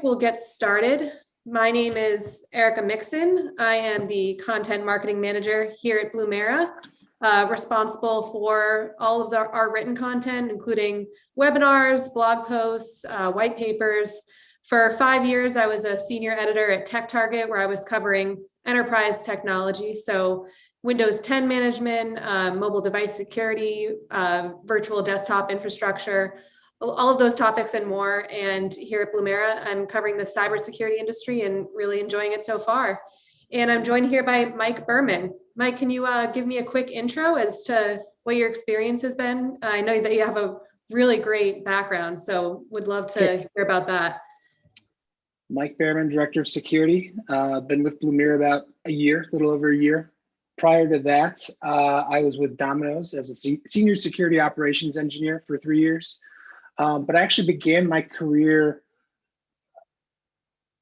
We'll get started. My name is Erica Mixon. I am the content marketing manager here at Blumira, responsible for all of our written content, including webinars, blog posts, white papers. For 5 years, I was a senior editor at TechTarget, where I was covering enterprise technology. So Windows 10 management, mobile device security, virtual desktop infrastructure, all of those topics and more. And here at Blumira, I'm covering the cybersecurity industry and really enjoying it so far. And I'm joined here by Mike Behrmann. Mike, can you give me a quick intro as to what your experience has been? I know that you have a really great background, so would love to hear about that. Mike Behrmann, Director of Security. Been with Blumira about a year, a little over a year. Prior to that, I was with Domino's as a senior security operations engineer for 3 years. But I actually began my career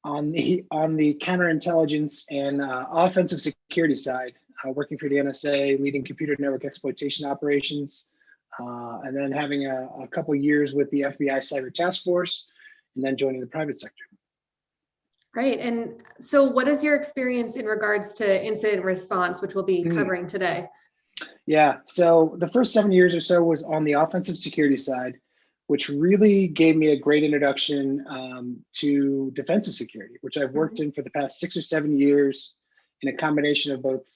on the counterintelligence and offensive security side, working for the NSA, leading computer network exploitation operations, and then having a couple years with the FBI Cyber Task Force, and then joining the private sector. Great. And so what is your experience in regards to incident response, which we'll be covering today? Yeah, so the first 7 years or so was on the offensive security side, which really gave me a great introduction to defensive security, which I've worked in for the past 6 or 7 years in a combination of both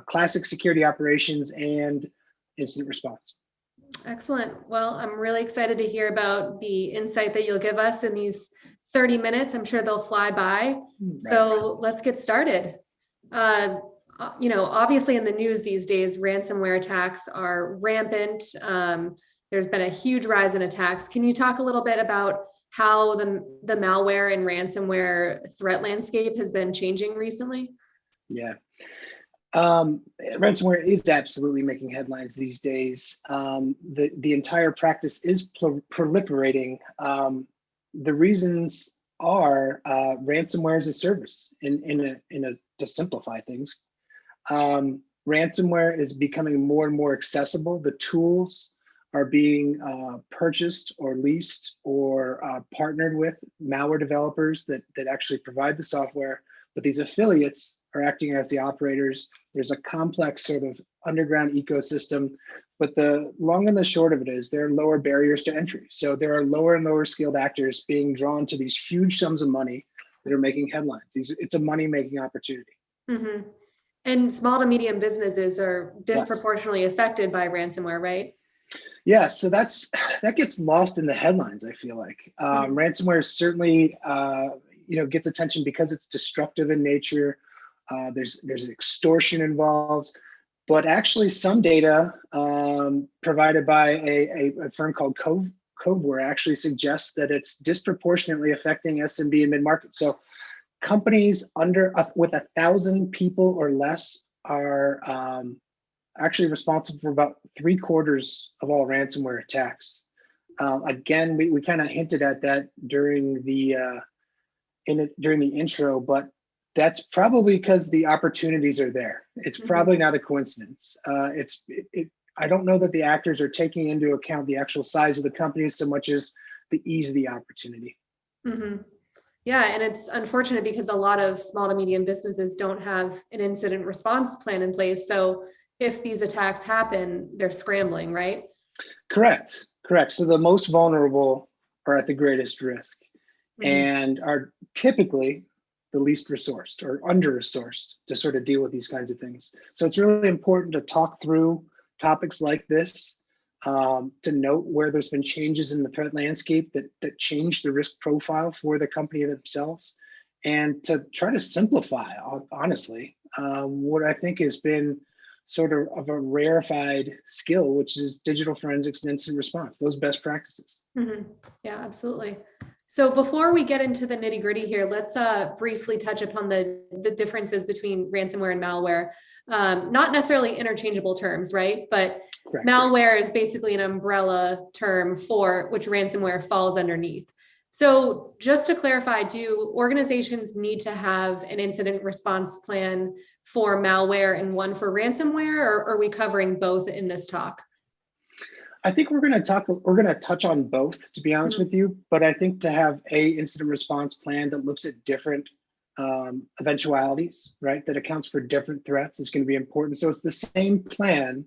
classic security operations and incident response. Excellent. Well, I'm really excited to hear about the insight that you'll give us in these 30 minutes. I'm sure they'll fly by. Right. So let's get started. Obviously in the news these days, ransomware attacks are rampant. There's been a huge rise in attacks. Can you talk a little bit about how the malware and ransomware threat landscape has been changing recently? Yeah. Ransomware is absolutely making headlines these days. The entire practice is proliferating. The reasons are ransomware as a service. To simplify things, ransomware is becoming more and more accessible. The tools are being purchased or leased or partnered with malware developers that actually provide the software, but these affiliates are acting as the operators. There's a complex sort of underground ecosystem, but the long and the short of it is there are lower barriers to entry. So there are lower and lower skilled actors being drawn to these huge sums of money that are making headlines. It's a money-making opportunity. Mm-hmm. And small to medium businesses are disproportionately affected by ransomware, right? Yeah, so that gets lost in the headlines, I feel like. Ransomware certainly gets attention because it's destructive in nature. There's extortion involved, but actually some data provided by a firm called Coveware actually suggests that it's disproportionately affecting SMB and mid-market. So companies with 1,000 people or less are actually responsible for about 3/4 of all ransomware attacks. Again, we kind of hinted at that during the intro, but that's probably because the opportunities are there. It's probably not a coincidence. I don't know that the actors are taking into account the actual size of the company so much as the ease of the opportunity. Mm-hmm. Yeah, and it's unfortunate because a lot of small to medium businesses don't have an incident response plan in place. So if these attacks happen, they're scrambling, right? Correct. So the most vulnerable are at the greatest risk and are typically the least resourced or under-resourced to sort of deal with these kinds of things. So it's really important to talk through topics like this, to note where there's been changes in the threat landscape that change the risk profile for the company themselves, and to try to simplify, honestly, what I think has been sort of a rarefied skill, which is digital forensics and incident response, those best practices. Yeah, absolutely. So before we get into the nitty gritty here, let's briefly touch upon the differences between ransomware and malware. Not necessarily interchangeable terms, right? But correct. Malware is basically an umbrella term for which ransomware falls underneath. So just to clarify, do organizations need to have an incident response plan for malware and one for ransomware, or are we covering both in this talk? I think we're going to touch on both, to be honest with you, but I think to have a incident response plan that looks at different eventualities, right, that accounts for different threats is going to be important. So it's the same plan,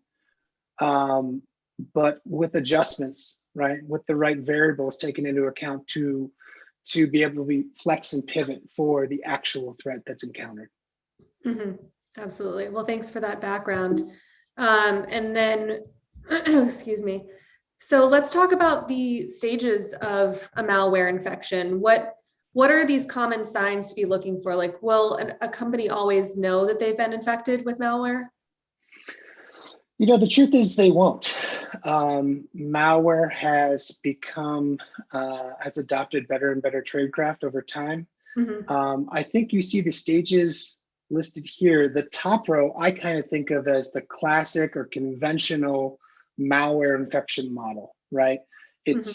but with adjustments, right, with the right variables taken into account to be able to flex and pivot for the actual threat that's encountered. Absolutely. Well, thanks for that background. And then, excuse me. So let's talk about the stages of a malware infection. What are these common signs to be looking for? Like, will a company always know that they've been infected with malware? You know, the truth is they won't. Malware has has adopted better and better tradecraft over time. I think you see the stages listed here. The top row, I kind of think of as the classic or conventional malware infection model, right? It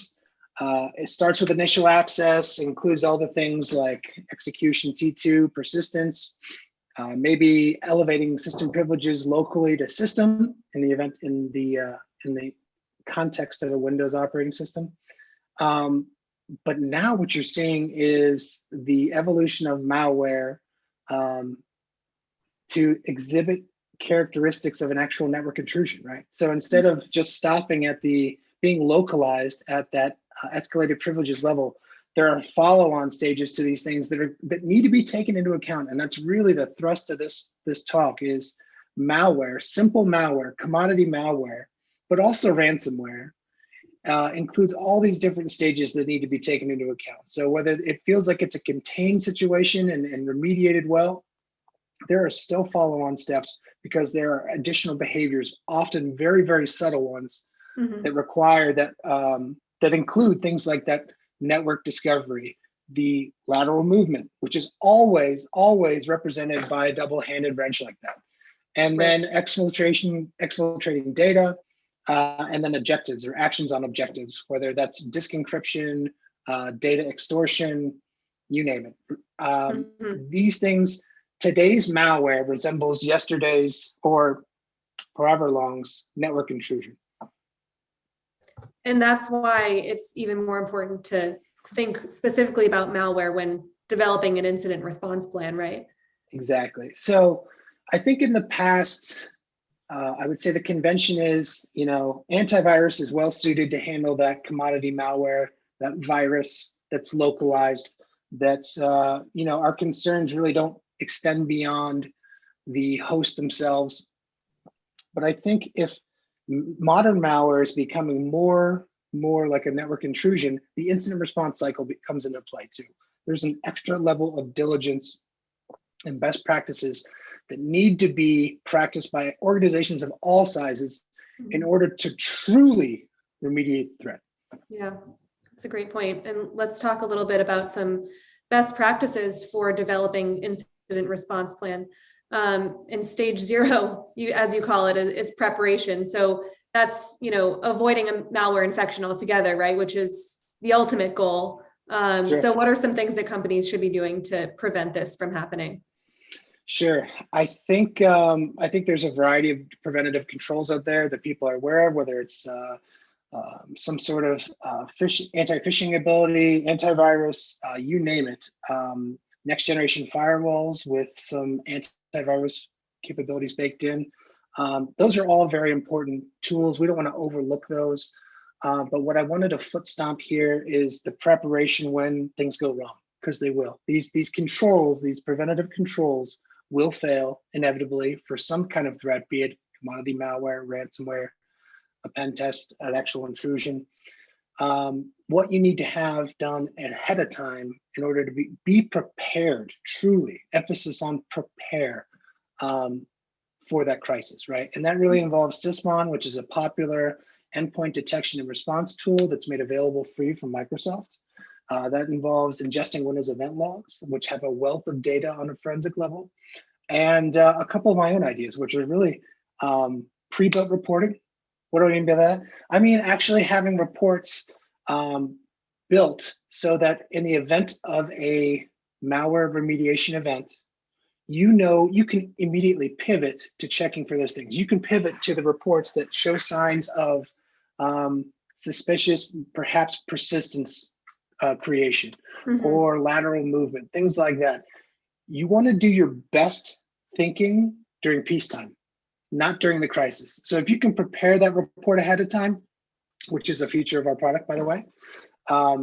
starts with initial access, includes all the things like execution T2, persistence, maybe elevating system privileges locally to system in the context of a Windows operating system. But now what you're seeing is the evolution of malware to exhibit characteristics of an actual network intrusion, right? So instead of just stopping at being localized at that escalated privileges level, there are follow-on stages to these things that need to be taken into account. And that's really the thrust of this talk is malware, simple malware, commodity malware, but also ransomware includes all these different stages that need to be taken into account. So whether it feels like it's a contained situation and remediated well, there are still follow-on steps because there are additional behaviors, often very, very subtle ones that require that include things like that network discovery, the lateral movement, which is always represented by a double-handed wrench like that. And then exfiltrating data, and then objectives or actions on objectives, whether that's disk encryption, data extortion, you name it. These things, today's malware resembles yesterday's or forever long's network intrusion. And that's why it's even more important to think specifically about malware when developing an incident response plan, right? Exactly. So I think in the past, I would say the convention is, antivirus is well suited to handle that commodity malware, that virus that's localized, that's, our concerns really don't extend beyond the host themselves. But I think if modern malware is becoming more like a network intrusion, the incident response cycle comes into play too. There's an extra level of diligence and best practices that need to be practiced by organizations of all sizes in order to truly remediate the threat. Yeah, that's a great point. And let's talk a little bit about some best practices for developing incident response plan. And stage 0, as you call it, is preparation. So that's, avoiding a malware infection altogether, right? Which is the ultimate goal. Sure. So what are some things that companies should be doing to prevent this from happening? Sure. I think there's a variety of preventative controls out there that people are aware of, whether it's some sort of anti-phishing ability, antivirus, you name it. Next generation firewalls with some antivirus capabilities baked in. Those are all very important tools. We don't want to overlook those. But what I wanted to foot stomp here is the preparation when things go wrong, because they will. These controls, these preventative controls will fail inevitably for some kind of threat, be it commodity malware, ransomware, a pen test, an actual intrusion. What you need to have done ahead of time in order to be prepared, truly, emphasis on prepare for that crisis, right? And that really involves Sysmon, which is a popular endpoint detection and response tool that's made available free from Microsoft. That involves ingesting Windows event logs, which have a wealth of data on a forensic level, and a couple of my own ideas, which are really pre-built reporting. What do I mean by that? I mean actually having reports built so that in the event of a malware remediation event, you can immediately pivot to checking for those things. You can pivot to the reports that show signs of suspicious, perhaps persistence creation, Mhm. or lateral movement, things like that. You want to do your best thinking during peacetime, not during the crisis. So if you can prepare that report ahead of time, which is a feature of our product, by the way,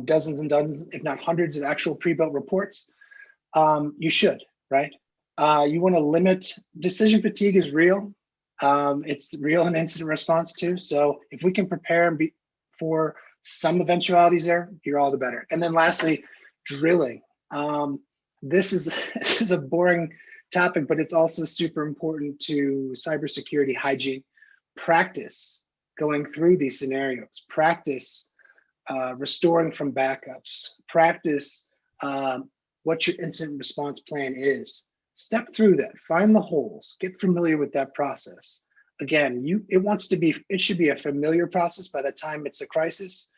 dozens and dozens, if not hundreds of actual pre-built reports, you should, right? You want to limit, decision fatigue is real. It's real in incident response too. So if we can prepare and be for some eventualities there, you're all the better. And then lastly, drilling. This is a boring topic, but it's also super important to cybersecurity hygiene. Practice going through these scenarios, practice restoring from backups, practice what your incident response plan is. Step through that, find the holes, get familiar with that process. Again, it should be a familiar process by the time it's a crisis.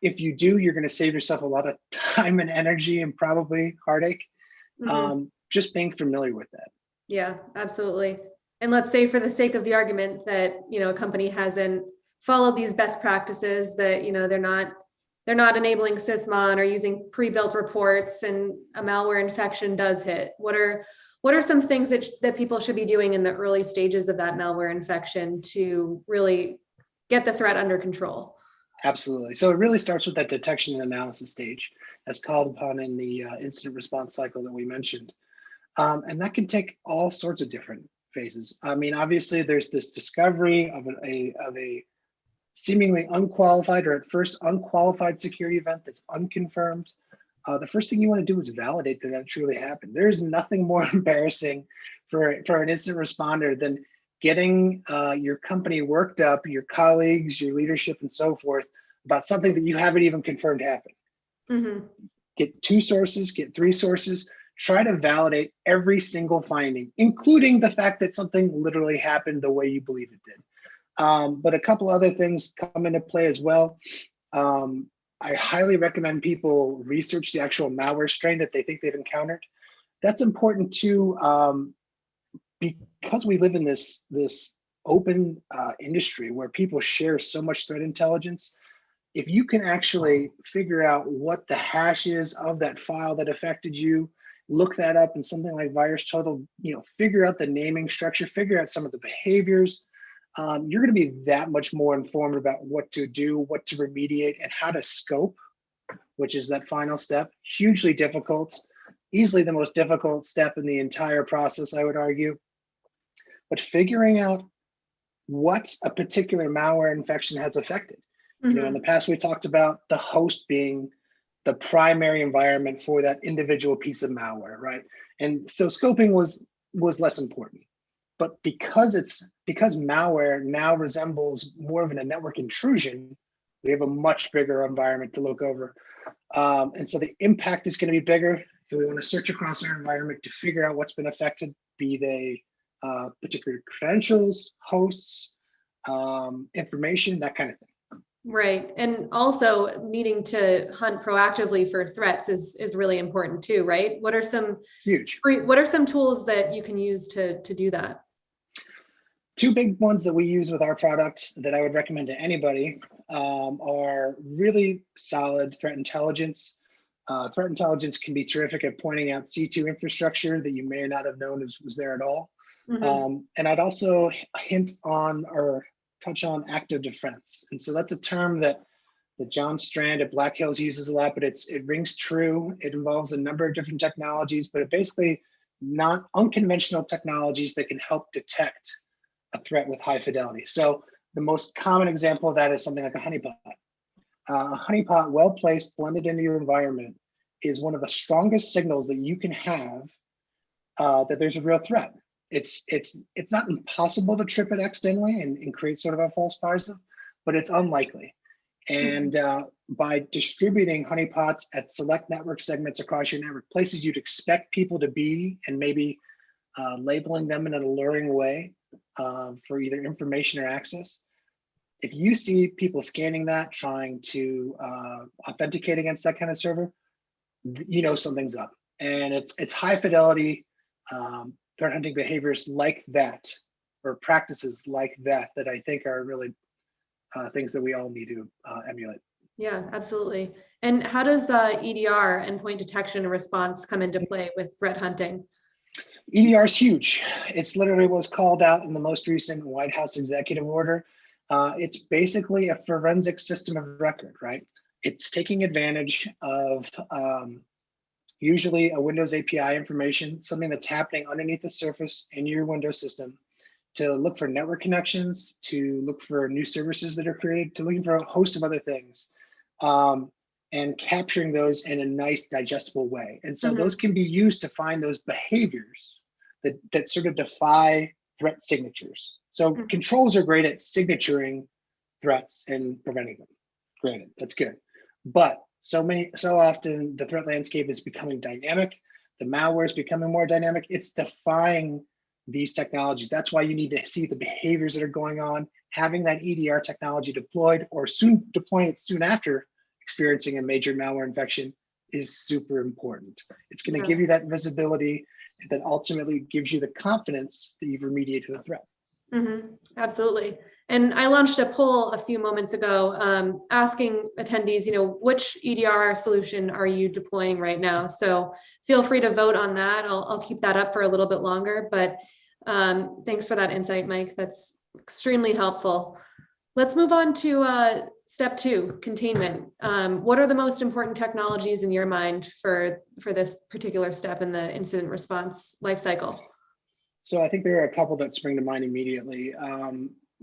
If you do, you're going to save yourself a lot of time and energy and probably heartache. Just being familiar with that. Yeah, absolutely. And let's say for the sake of the argument that, a company hasn't followed these best practices, that, they're not enabling Sysmon or using pre-built reports, and a malware infection does hit. What are some things that people should be doing in the early stages of that malware infection to really get the threat under control? Absolutely. So it really starts with that detection and analysis stage, as called upon in the incident response cycle that we mentioned. And that can take all sorts of different phases. I mean, obviously, there's this discovery of a seemingly unqualified, or at first unqualified, security event that's unconfirmed. The first thing you want to do is validate that it truly happened. There's nothing more embarrassing for an incident responder than getting your company worked up, your colleagues, your leadership, and so forth, about something that you haven't even confirmed happened. Get 2 sources, get 3 sources, try to validate every single finding, including the fact that something literally happened the way you believe it did. But a couple other things come into play as well. I highly recommend people research the actual malware strain that they think they've encountered. That's important too, because we live in this open industry where people share so much threat intelligence. If you can actually figure out what the hash is of that file that affected you, look that up in something like VirusTotal, figure out the naming structure, figure out some of the behaviors, you're going to be that much more informed about what to do, what to remediate, and how to scope, which is that final step. Hugely difficult, easily the most difficult step in the entire process, I would argue. But figuring out what a particular malware infection has affected. In the past, we talked about the host being the primary environment for that individual piece of malware, right? And so scoping was less important. But because malware now resembles more of a network intrusion, we have a much bigger environment to look over. And so the impact is going to be bigger. So we want to search across our environment to figure out what's been affected, be they particular credentials, hosts, information, that kind of thing. Right. And also needing to hunt proactively for threats is really important too, right? What are some tools that you can use to do that? 2 big ones that we use with our product that I would recommend to anybody are really solid threat intelligence. Threat intelligence can be terrific at pointing out C2 infrastructure that you may not have known was there at all. And I'd also hint on or touch on active defense. And so that's a term that John Strand at Black Hills uses a lot, but it rings true. It involves a number of different technologies, but it basically not unconventional technologies that can help detect a threat with high fidelity. So the most common example of that is something like a honeypot. A honeypot, well placed, blended into your environment, is one of the strongest signals that you can have that there's a real threat. It's not impossible to trip it accidentally and create sort of a false positive, but it's unlikely. And by distributing honeypots at select network segments across your network, places you'd expect people to be, and maybe labeling them in an alluring way for either information or access. If you see people scanning that, trying to authenticate against that kind of server, something's up. And it's high fidelity threat hunting behaviors like that, or practices like that I think are really things that we all need to emulate. Yeah, absolutely. And how does EDR, endpoint detection and response, come into play with threat hunting? EDR is huge. It's literally what's called out in the most recent White House executive order. It's basically a forensic system of record, right? It's taking advantage of usually a Windows API information, something that's happening underneath the surface in your Windows system, to look for network connections, to look for new services that are created, to looking for a host of other things, and capturing those in a nice, digestible way. And so those can be used to find those behaviors that sort of defy threat signatures. So controls are great at signaturing threats and preventing them. Granted, that's good. But so often the threat landscape is becoming dynamic. The malware is becoming more dynamic. It's defying these technologies. That's why you need to see the behaviors that are going on. Having that EDR technology deployed, or soon deploying it soon after experiencing a major malware infection, is super important. It's going to give you that visibility that ultimately gives you the confidence that you've remediated the threat. Absolutely. And I launched a poll a few moments ago asking attendees, which EDR solution are you deploying right now? So feel free to vote on that. I'll keep that up for a little bit longer, but thanks for that insight, Mike. That's extremely helpful. Let's move on to step 2, containment. What are the most important technologies in your mind for this particular step in the incident response lifecycle? So I think there are a couple that spring to mind immediately.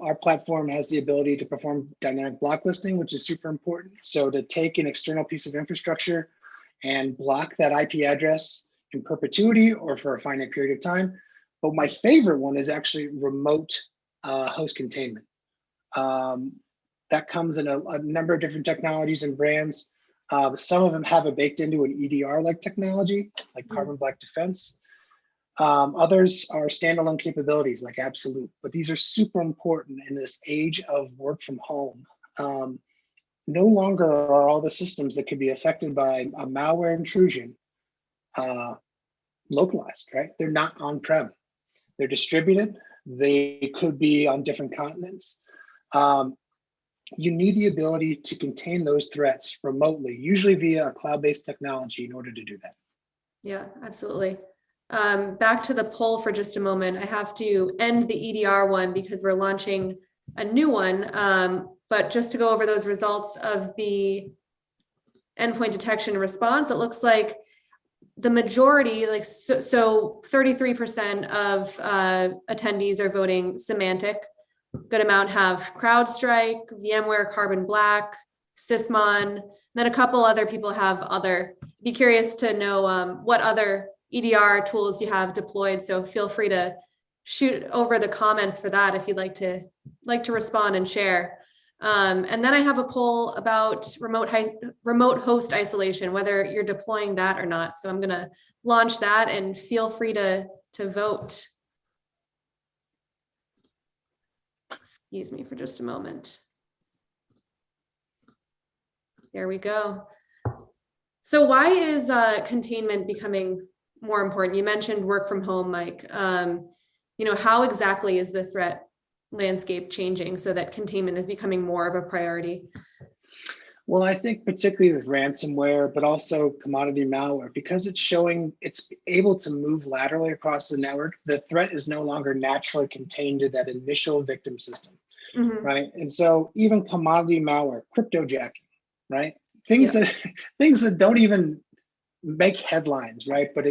Our platform has the ability to perform dynamic block listing, which is super important. So to take an external piece of infrastructure and block that IP address in perpetuity or for a finite period of time. But my favorite one is actually remote host containment. That comes in a number of different technologies and brands. Some of them have it baked into an EDR-like technology, like Carbon Black Defense. Others are standalone capabilities like Absolute, but these are super important in this age of work from home. No longer are all the systems that could be affected by a malware intrusion localized, right? They're not on-prem. They're distributed. They could be on different continents. You need the ability to contain those threats remotely, usually via a cloud-based technology, in order to do that. Yeah, absolutely. Back to the poll for just a moment. I have to end the EDR one because we're launching a new one. But just to go over those results of the endpoint detection response, it looks like the majority, so 33% of attendees are voting semantic. Good amount have CrowdStrike, VMware, Carbon Black, Sysmon, then a couple other people have other. Be curious to know what other EDR tools you have deployed. So feel free to shoot over the comments for that if you'd like to respond and share. And then I have a poll about remote host isolation, whether you're deploying that or not. So I'm going to launch that and feel free to vote. Excuse me for just a moment. There we go. So why is containment becoming more important? You mentioned work from home, Mike. How exactly is the threat landscape changing so that containment is becoming more of a priority? Well, I think particularly with ransomware, but also commodity malware, because it's able to move laterally across the network, the threat is no longer naturally contained to that initial victim system, right? And so even commodity malware, cryptojacking, right? Things that don't even make headlines, right? But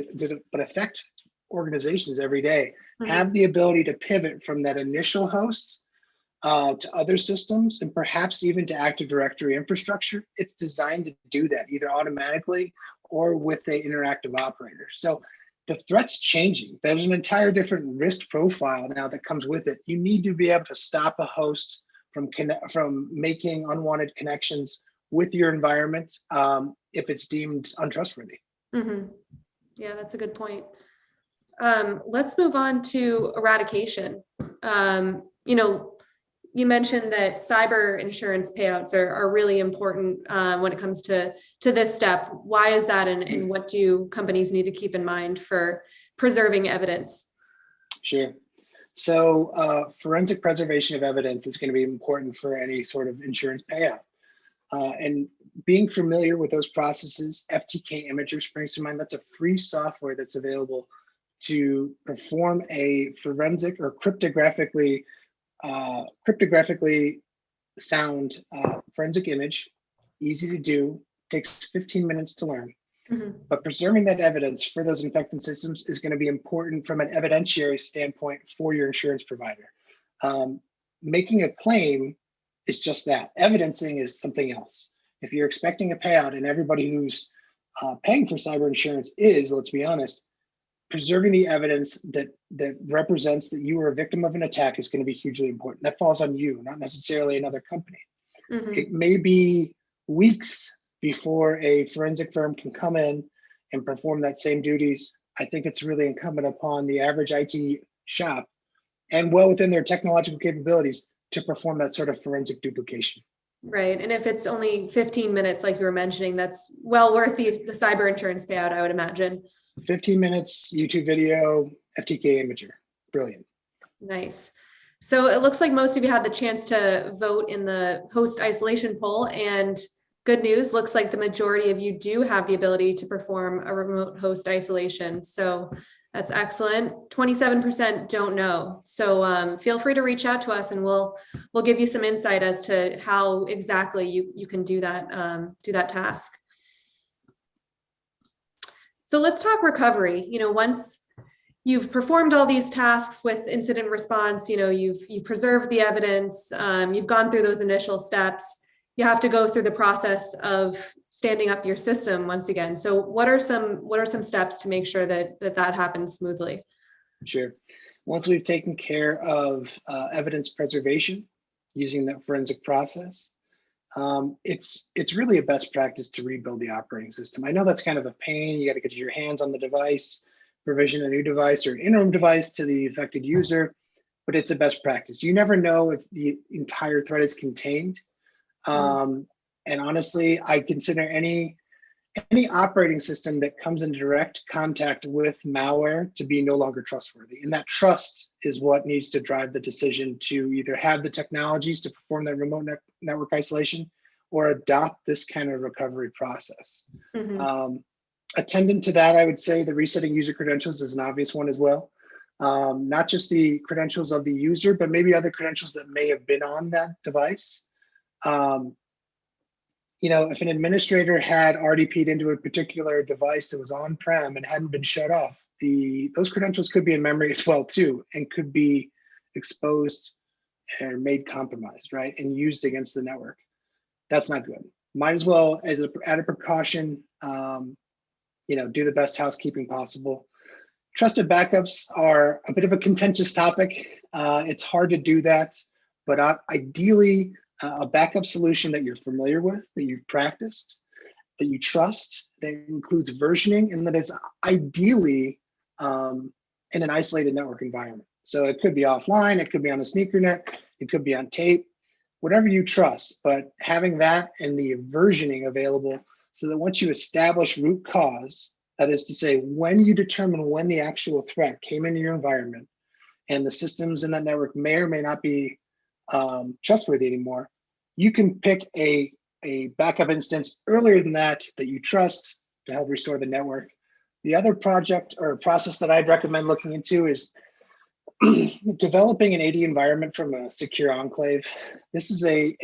affect organizations every day, have the ability to pivot from that initial host to other systems and perhaps even to Active Directory infrastructure. It's designed to do that either automatically or with an interactive operator. So the threat's changing. There's an entire different risk profile now that comes with it. You need to be able to stop a host from making unwanted connections with your environment if it's deemed untrustworthy. Yeah, that's a good point. Let's move on to eradication. You mentioned that cyber insurance payouts are really important when it comes to this step. Why is that, and what do companies need to keep in mind for preserving evidence? Sure. So forensic preservation of evidence is going to be important for any sort of insurance payout. And being familiar with those processes, FTK Imager springs to mind. That's a free software that's available to perform a forensic or cryptographically sound forensic image. Easy to do, takes 15 minutes to learn. But preserving that evidence for those infected systems is going to be important from an evidentiary standpoint for your insurance provider. Making a claim is just that. Evidencing is something else. If you're expecting a payout, and everybody who's paying for cyber insurance is, let's be honest, preserving the evidence that represents that you were a victim of an attack is going to be hugely important. That falls on you, not necessarily another company. It may be weeks before a forensic firm can come in and perform that same duties. I think it's really incumbent upon the average IT shop, and well within their technological capabilities, to perform that sort of forensic duplication. Right. And if it's only 15 minutes, like you were mentioning, that's well worth the cyber insurance payout, I would imagine. 15 minutes, YouTube video, FTK Imager. Brilliant. Nice. So it looks like most of you had the chance to vote in the host isolation poll, and good news, looks like the majority of you do have the ability to perform a remote host isolation. So that's excellent. 27% don't know. So feel free to reach out to us, and we'll give you some insight as to how exactly you can do that task. So let's talk recovery. Once you've performed all these tasks with incident response, you've preserved the evidence, you've gone through those initial steps, you have to go through the process of standing up your system once again. So what are some steps to make sure that happens smoothly? Sure. Once we've taken care of evidence preservation using that forensic process, it's really a best practice to rebuild the operating system. I know that's kind of a pain. You got to get your hands on the device, provision a new device or an interim device to the affected user, but it's a best practice. You never know if the entire threat is contained. And honestly, I consider any operating system that comes in direct contact with malware to be no longer trustworthy. And that trust is what needs to drive the decision to either have the technologies to perform that remote network isolation or adopt this kind of recovery process. Attendant to that, I would say the resetting user credentials is an obvious one as well. Not just the credentials of the user, but maybe other credentials that may have been on that device. If an administrator had RDP'd into a particular device that was on-prem and hadn't been shut off, those credentials could be in memory as well too, and could be exposed or made compromised, right? And used against the network. That's not good. Might as well, as an added precaution, do the best housekeeping possible. Trusted backups are a bit of a contentious topic. It's hard to do that, but ideally, a backup solution that you're familiar with, that you've practiced, that you trust, that includes versioning, and that is ideally in an isolated network environment. So it could be offline, it could be on a sneaker net, it could be on tape, whatever you trust, but having that and the versioning available so that once you establish root cause, that is to say, when you determine when the actual threat came into your environment and the systems in that network may or may not be trustworthy anymore, you can pick a backup instance earlier than that you trust to help restore the network. The other project or process that I'd recommend looking into is developing an AD environment from a secure enclave. This is a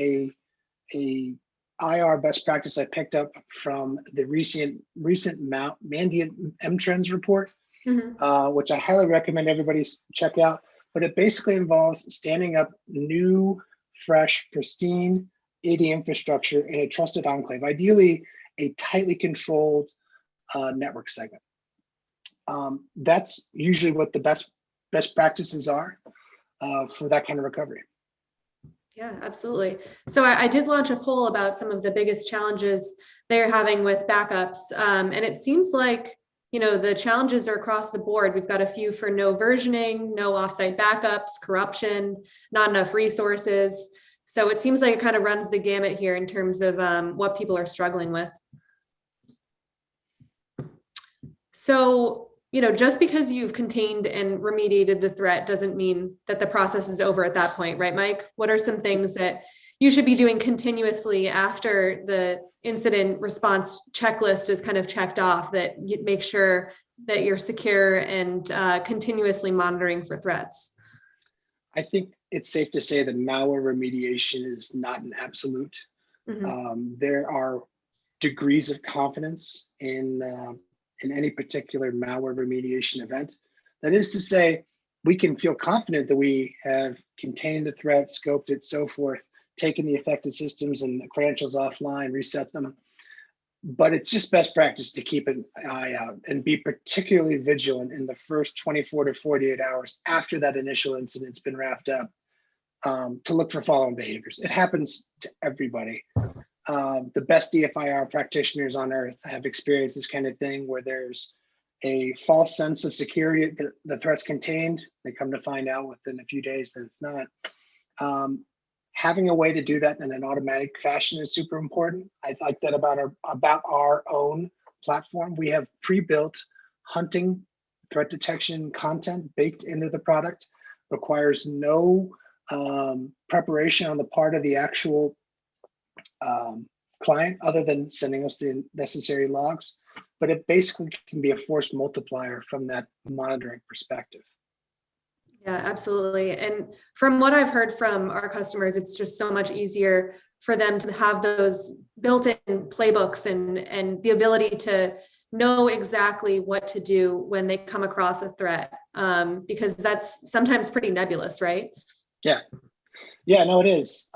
IR best practice I picked up from the recent Mandiant M-Trends report, which I highly recommend everybody check out. But it basically involves standing up new, fresh, pristine AD infrastructure in a trusted enclave, ideally a tightly controlled network segment. That's usually what the best practices are for that kind of recovery. Yeah, absolutely. So I did launch a poll about some of the biggest challenges they're having with backups. And it seems like, the challenges are across the board. We've got a few for no versioning, no offsite backups, corruption, not enough resources. So it seems like it kind of runs the gamut here in terms of what people are struggling with. So just because you've contained and remediated the threat doesn't mean that the process is over at that point, right, Mike? What are some things that you should be doing continuously after the incident response checklist is kind of checked off, that you make sure that you're secure and continuously monitoring for threats? I think it's safe to say that malware remediation is not an absolute. There are degrees of confidence in any particular malware remediation event. That is to say, we can feel confident that we have contained the threat, scoped it, so forth, taken the affected systems and the credentials offline, reset them. But it's just best practice to keep an eye out and be particularly vigilant in the first 24 to 48 hours after that initial incident's been wrapped up, to look for follow-on behaviors. It happens to everybody. The best DFIR practitioners on earth have experienced this kind of thing, where there's a false sense of security that the threat's contained. They come to find out within a few days that it's not. Having a way to do that in an automatic fashion is super important. I like that about our own platform. We have pre-built hunting, threat detection content baked into the product. Requires no preparation on the part of the actual client, other than sending us the necessary logs. But it basically can be a force multiplier from that monitoring perspective. Yeah, absolutely. And from what I've heard from our customers, it's just so much easier for them to have those built-in playbooks and the ability to know exactly what to do when they come across a threat, because that's sometimes pretty nebulous, right? Yeah. Yeah, no, it is.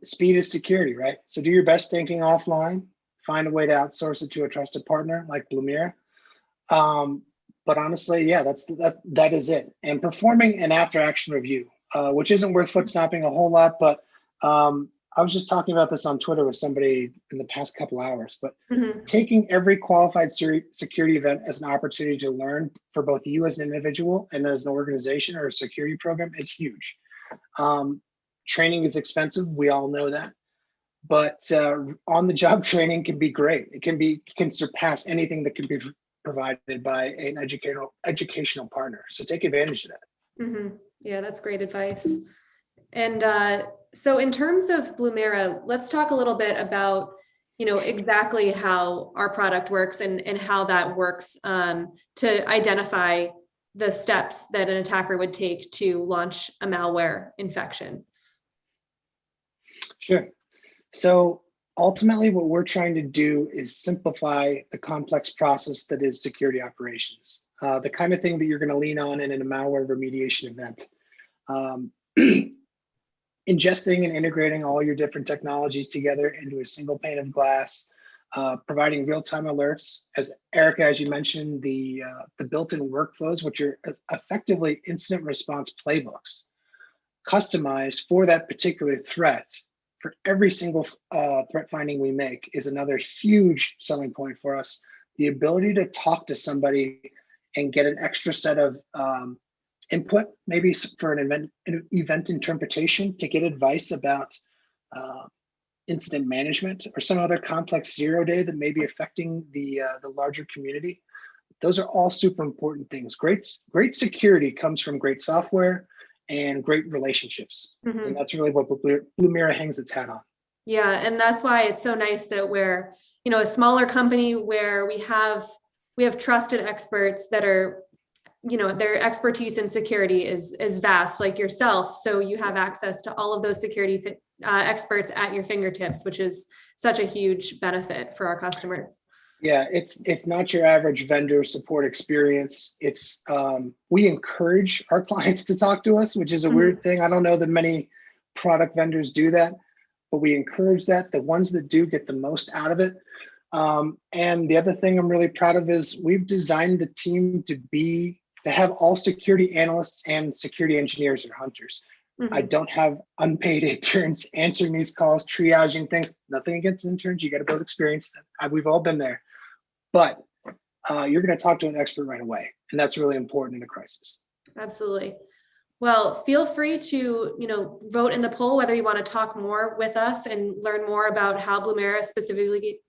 Speed is security, right? So do your best thinking offline, find a way to outsource it to a trusted partner like Blumira. But honestly, yeah, that is it. And performing an after action review, which isn't worth foot stomping a whole lot, but I was just talking about this on Twitter with somebody in the past couple hours, but taking every qualified security event as an opportunity to learn for both you as an individual and as an organization or a security program is huge. Training is expensive. We all know that. But on-the-job training can be great. It can surpass anything that can be provided by an educational partner. So take advantage of that. Yeah, that's great advice. And so in terms of Blumira, let's talk a little bit about, exactly how our product works and how that works to identify the steps that an attacker would take to launch a malware infection. Sure. So ultimately, what we're trying to do is simplify the complex process that is security operations, the kind of thing that you're going to lean on in a malware remediation event. Ingesting and integrating all your different technologies together into a single pane of glass, providing real-time alerts. As Erica, as you mentioned, the built-in workflows, which are effectively incident response playbooks, customized for that particular threat. For every single threat finding we make is another huge selling point for us. The ability to talk to somebody and get an extra set of input, maybe for an event interpretation, to get advice about incident management or some other complex zero-day that may be affecting the larger community. Those are all super important things. Great security comes from great software and great relationships. And that's really what Blumira hangs its hat on. Yeah, and that's why it's so nice that we're, a smaller company where we have trusted experts that are, their expertise in security is vast, like yourself. So you have access to all of those security experts at your fingertips, which is such a huge benefit for our customers. Yeah, it's not your average vendor support experience. It's we encourage our clients to talk to us, which is a weird thing. I don't know that many product vendors do that, but we encourage that. The ones that do get the most out of it. And the other thing I'm really proud of is we've designed the team to have all security analysts and security engineers or hunters. I don't have unpaid interns answering these calls, triaging things. Nothing against interns. You got to build experience. We've all been there. But you're going to talk to an expert right away. And that's really important in a crisis. Absolutely. Well, feel free to, vote in the poll whether you want to talk more with us and learn more about how Blumira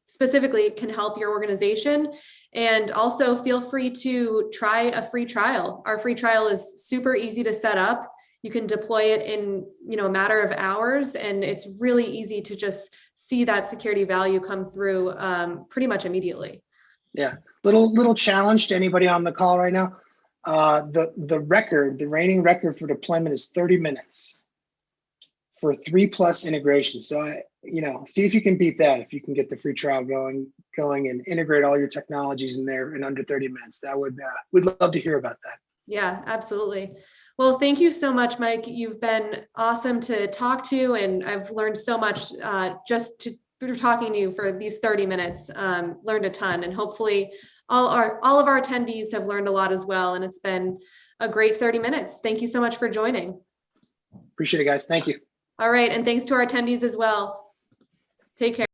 specifically can help your organization. And also feel free to try a free trial. Our free trial is super easy to set up. You can deploy it in, a matter of hours, and it's really easy to just see that security value come through pretty much immediately. Yeah, little challenge to anybody on the call right now. The reigning record for deployment is 30 minutes for 3+ integrations. So see if you can beat that. If you can get the free trial going and integrate all your technologies in there in under 30 minutes, we'd love to hear about that. Yeah, absolutely. Well, thank you so much, Mike. You've been awesome to talk to, and I've learned so much through talking to you for these 30 minutes. Learned a ton, and hopefully all of our attendees have learned a lot as well. And it's been a great 30 minutes. Thank you so much for joining. Appreciate it, guys. Thank you. All right, and thanks to our attendees as well. Take care.